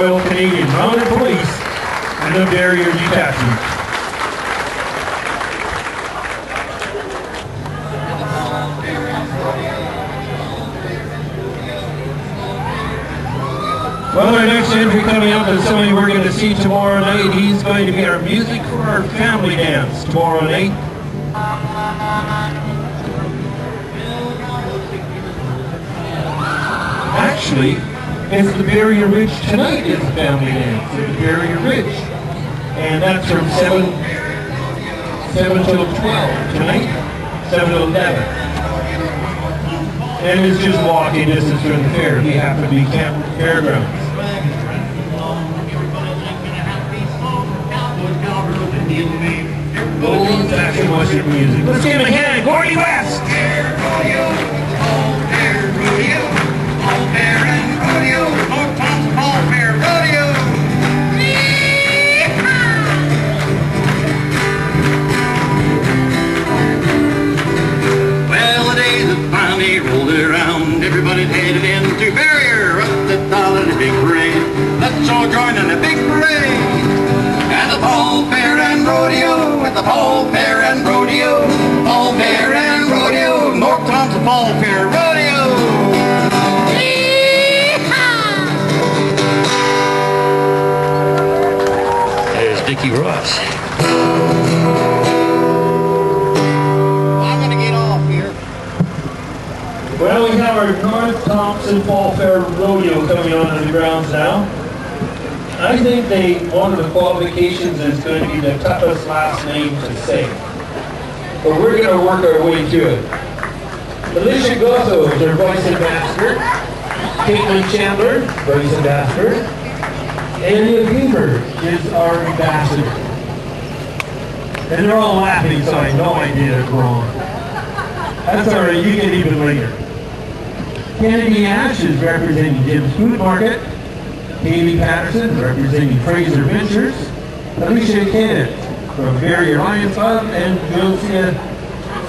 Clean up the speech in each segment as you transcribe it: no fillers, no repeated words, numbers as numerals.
Royal Canadian Mounted Police and the Barriere Detachment. Well, our next entry coming up is somebody we're going to see tomorrow night. He's going to be our music for our family dance tomorrow night. Actually, it's the Barriere Ridge tonight is the family dance. It's the Barriere Ridge. And that's from 7 till 12 tonight, 7 till 11. And it's just walking distance from the fair. We happen to be Camp Fairgrounds. Old fashioned Western music. Let's give him a hand, Gordy West! Thompson Fall Fair Rodeo. Well, the days that finally rolled around, everybody's headed into Barriere up the top of the big parade. Let's all join in the big parade at the Fall Fair and Rodeo, at the Fall Fair and Rodeo, Fall Fair and Rodeo, North Thompson Fall Fair Rodeo. Dickie Ross. I'm going to get off here. Well, we have our North Thompson Fall Fair Rodeo coming on the grounds now. I think one of the qualifications is going to be the toughest last name to say. But we're going to work our way through it. Alicia Gotho is our Vice Ambassador. Caitlin Chandler, Vice Ambassador. Anya Beaver is our ambassador. And they're all laughing, so I know I did it wrong. That's alright, you get even later. Kennedy Ash is representing Jim's Food Market. Haley Patterson representing Fraser Ventures. Alicia Kennett from Barriere Lions Club. And Josiah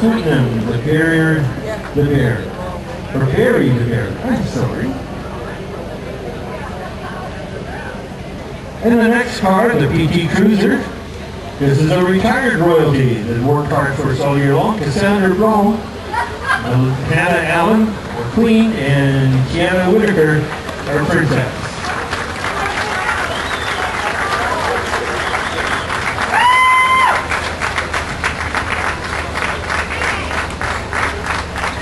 Sweetnam, the Barriere the Bear. Or Barry the Bear. I'm sorry. And the next car, the PT Cruiser. This is a retired royalty that worked hard for us all year long. Cassandra Rome, Hannah Allen, our Queen, and Kiana Whitaker, our Princess.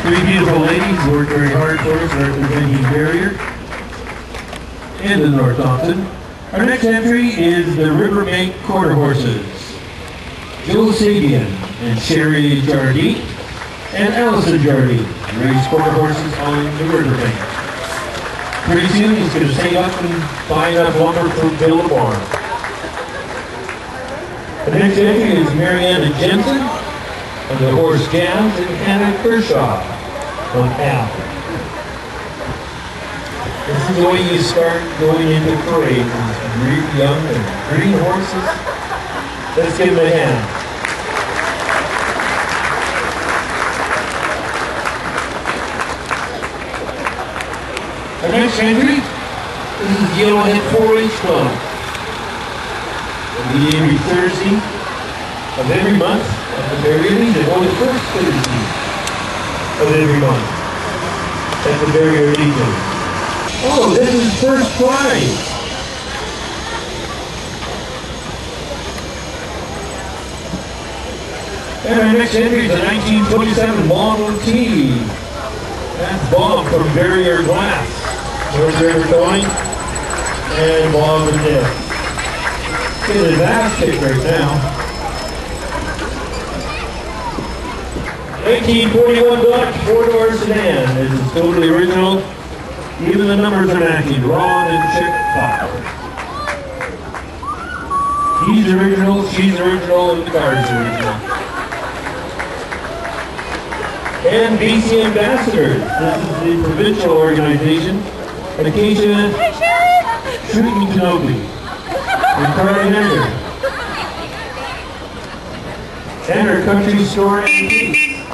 Three beautiful ladies worked very hard for us representing Barriere and the North Thompson. Our next entry is the Riverbank Quarter Horses. Joe Sabian and Sherry Jardine and Allison Jardine race quarter horses on the Riverbank. Pretty soon he's going to stay up and buy enough lumber to build a barn. The next entry is Marianna Jensen on the horse Jams and Hannah Kershaw on Al. This is the way you start going into parades. Young and green horses. Let's give them a hand. Our next entry, this is the Yellowhead 4-H Club. It'll be every Thursday of every month at the Barriere, and on the first Thursday of every month at the Barriere Legion. Oh, this is first prize. And our next entry is a 1927 Model T. That's Bob from Barriere Glass. North River Towing. And Bob and Deb. Getting his ass kicked right now. 1941 Dodge 4-door sedan. This is totally original. Even the numbers are matching. Ron and Chick Pop. He's original, she's original, and the car is original. And BC Ambassadors. This is the provincial organization. And Acacia Shooting Kenobi. And Carly Nender. And our country store antiques.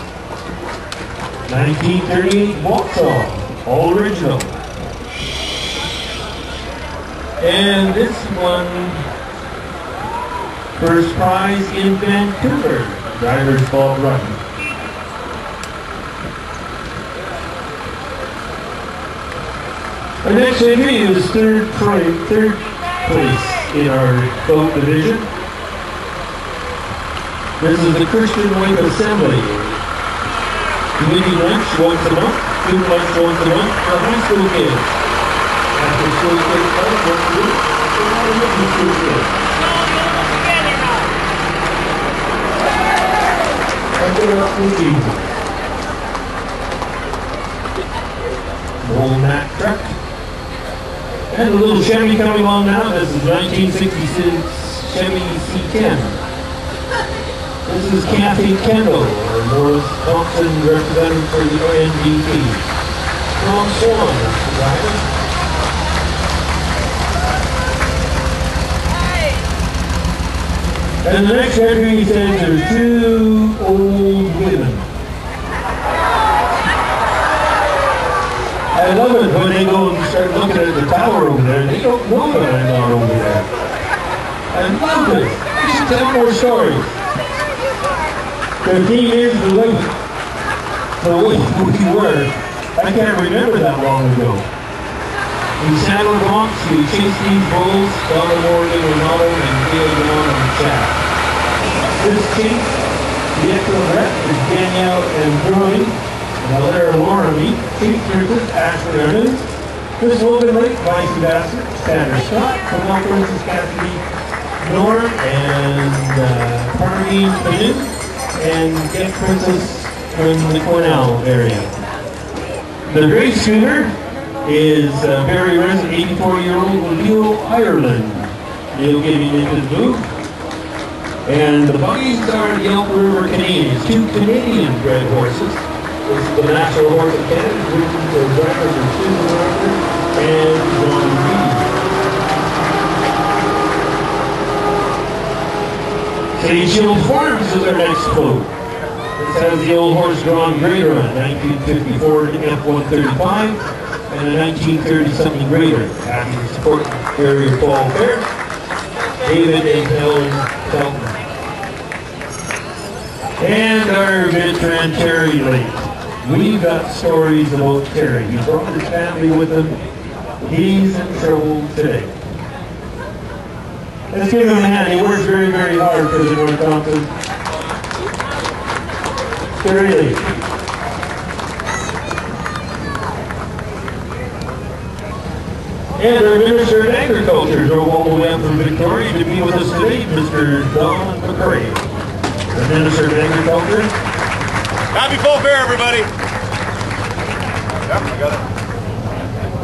1938 Vauxhall. All original. And this one, first prize in Vancouver, Drivers Ball Run. Our next entry is third place in our boat division. This is the Christian Wife Assembly. Community lunch once a month, food lunch once a month for high school kids. After school kids come, what's the week? For all the middle school kids. After the school Jesus. The old Mack truck. And a little Chevy coming along now. This is 1966 Chevy C10. This is Kathy Kendall, or Morris Thompson, representing for the ONDP. Tom Swan, driver. And the next entry says there's two old women. I love it when they go and start looking at the tower over there. They don't know that I'm not over there. I love it. I should tell more stories. The theme is the way we were. I can't remember that long ago. We sat on rocks, we chased these bulls, Donna Morgan, Ronaldo, and Gail down on the chat. This chase, the excellent rep is Danielle and Brody, Valera Laramie, Kate Griffith, Ashley Ernest, Chris Logan Lake, Vice Ambassador, Sandra Scott, Camille Princess Cassidy, Norm, and Carnegie Purdue, and Get Princess from the Cornell area. The gray schooner is very resident 84-year-old Leo Ireland. Neil getting into the booth. And the buggies are the Elk River Canadians, two Canadian bred horses. This is the national horse of Canada, written for drivers of Susan Arthur and John Reed. St. Shield Farms is our next quote. This has the old horse-drawn grader on 1954 F-135 and a 1930-something grader. Happy to support Barriere Fall Fair. David and Helen Felton. And our veteran Terry Lake. We've got stories about Terry. He brought his family with him. He's in trouble today. Let's give him a hand. He works very, very hard for the North Thompson. Terry Lake. And our Minister of Agriculture drove all the way up from Victoria to be with us today, Mr. Don McCrae. The Minister of Agriculture. Happy Fall Fair, everybody! Yep, I got it.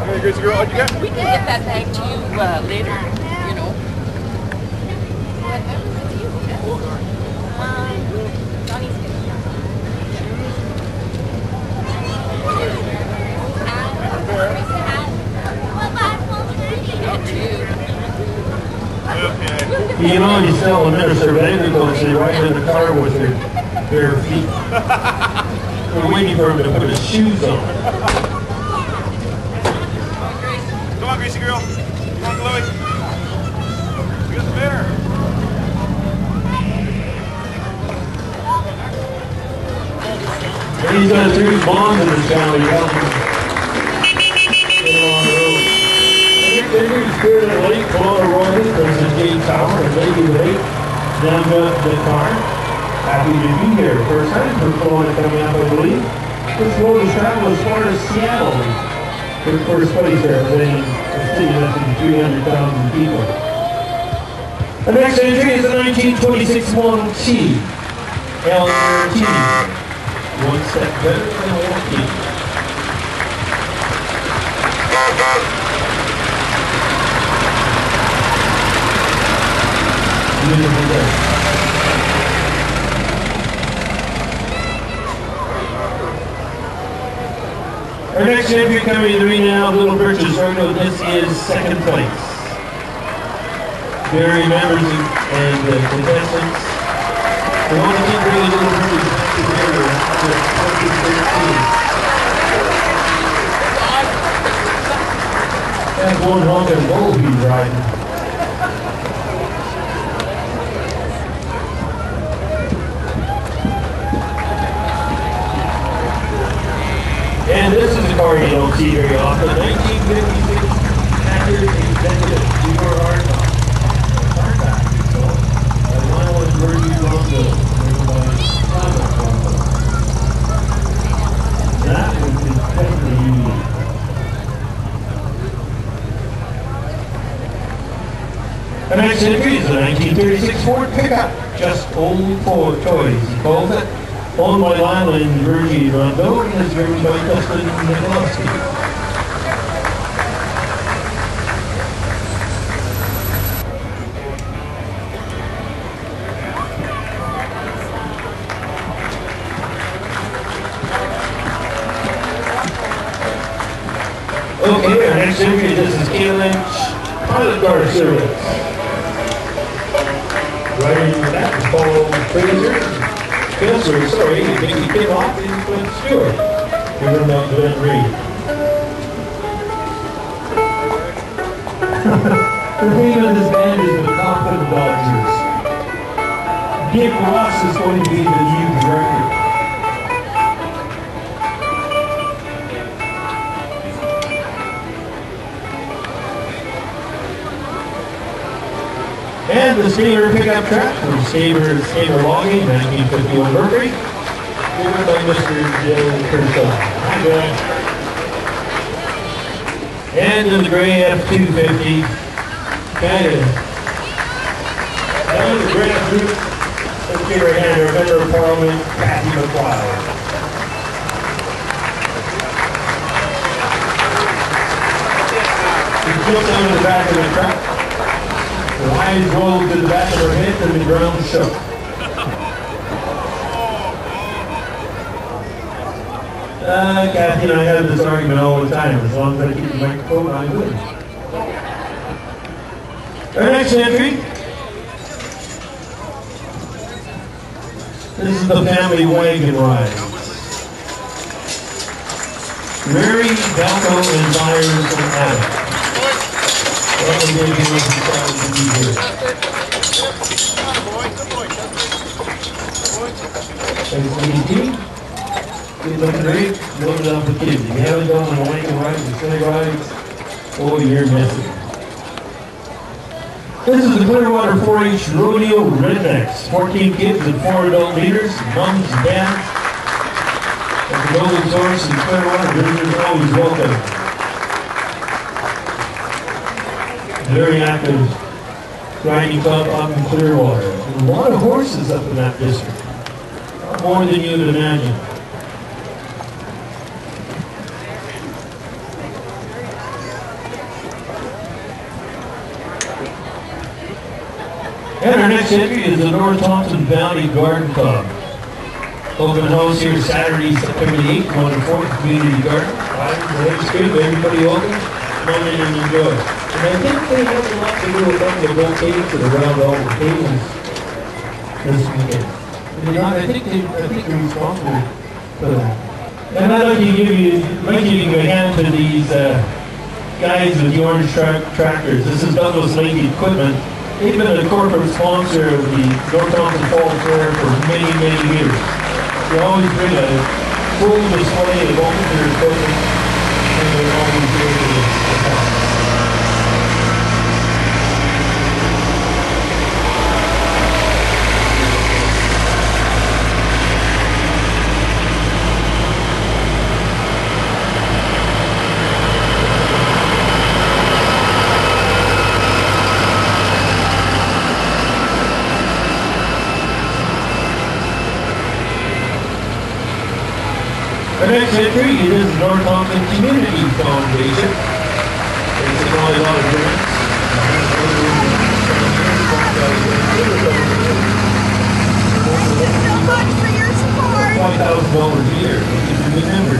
Okay, Gracie girl, what'd you get? We can get that bag to you later, you know. Johnny's good. You know, you tell the Minister of Agriculture, they ride in the car with their bare feet. We're waiting for him to put his shoes on. Come on, Gracie girl. Come on, Chloe. We got the bear. He's got three bonds in his family. Get him on the road. Spirit of the Lake, Paula Royal, Princess Jade Tower, and Lady Lake, down to the car. Happy to be here. First time for Florida coming up, I believe. This road has traveled as far as Seattle. For the first place there, playing a city less than 300,000 people. The next entry is the 1926 Model T. LRT. One step better than a walkie. Beautiful day. Our next entry coming to the arena now, Little Birches Rodeo. This is second place. Very members and contestants. We want to keep bringing Little Birches back together after 2013. That's one honking bull he's riding. And this is a car you don't see very often. 1956 Packard Executive Super Hardtop. Hardback, so. By Lionel and Virgie Rondo. That is definitely unique. The next entry is a 1936 Ford pickup. Just old for toys, he calls it. Owned by Lionel and Virgie Rondo, and is driven by Dustin Nikolowski. Okay, our next entry, this is KLH Pilot Car Service. Right in the back is Paul Fraser. Spencer, sorry, Mickey came off and Clint Stewart. Give him up Glenn Reed. The name of this band is the Coffin Dodgers. Dick Ross is going to be the new director. And the Saber pickup truck from Saber Logging, 1951 Mercury, driven by Mr. Joe Kershaw. Hi, Joe. And in the gray F-250, Canada. Down the grassroots, let's give her a hand, our member of Parliament, Kathy McLeod. She flipped out of the back of the truck. The lines rolled to the back of her head and the ground shook. Kathy and I have this argument all the time. As long as I keep the microphone, I'm good. Our next entry. This is the family wagon ride. Mary, Balco, and Byers from Adam. Welcome to the Good looking great, loaded up with kids. If you haven't done a wagon ride and sleigh rides, oh, you're missing. This is the Clearwater 4-H Rodeo Rednecks. 14 kids and 4 adult leaders, moms and dads. At the Golden Source in Clearwater, visitors are always welcome. Very active riding club up in Clearwater. And a lot of horses up in that district. More than you would imagine. And our next entry is the North Thompson Valley Garden Club. Open house here Saturday, September the 8th, 1 to 4th, Community Garden. It's good, everybody welcome. Come in and enjoy. And I think they have a lot to do with them, the volcanoes and around all the tables this weekend. I think they're responsible for that. And I'd like to give you a hand to these guys with the orange tractors. This is Douglas Lake Equipment. They've been a corporate sponsor of the North Thompson Fall Fair for many, many years. They always bring a full display of all their equipment, and they're always there to help. Our next entry is North Thompson Community Foundation. It's a lot of grants. Thank you so much for your support. $5,000 a year, if you remember.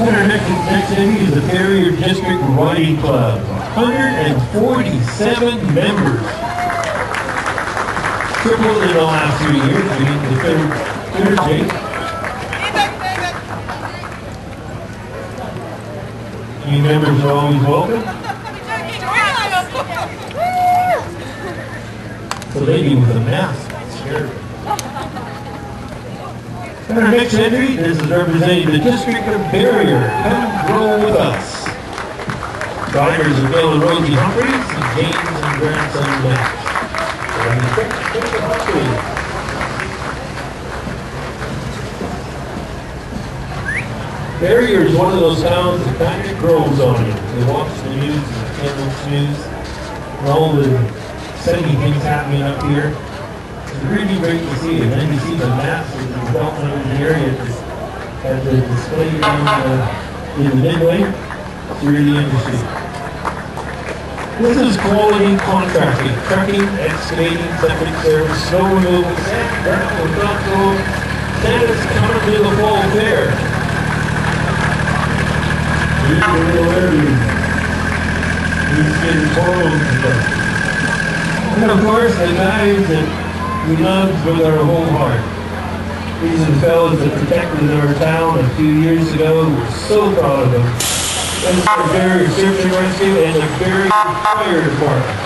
And our next entry is the Barriere District Riding Club. 147 members. Tripled in the last 3 years. We need the third date. New members are always welcome. The lady with the mask. Scary. And our next entry, this is representing the district of Barriere. Come grow with us. Drivers are Bill and Rosie Humphreys, and James and grandson Max. Barriere is one of those towns that kind of grows on you. You watch the news, the Candles news, and all the exciting things happening up here. It's really great to see, and then you see the massive development of the area at the display down in the midway. It's really interesting. This is quality contracting, trucking, excavating, septic service, snow removal, sand, gravel, dump road. Canada's coming to the Fall Fair. These are real areas. These getting corals and stuff. And of course, the guys that we love with our whole heart. These are the fellows that protected our town a few years ago. We're so proud of them. And it's our Barriere Search and Rescue and the Barriere Fire Department.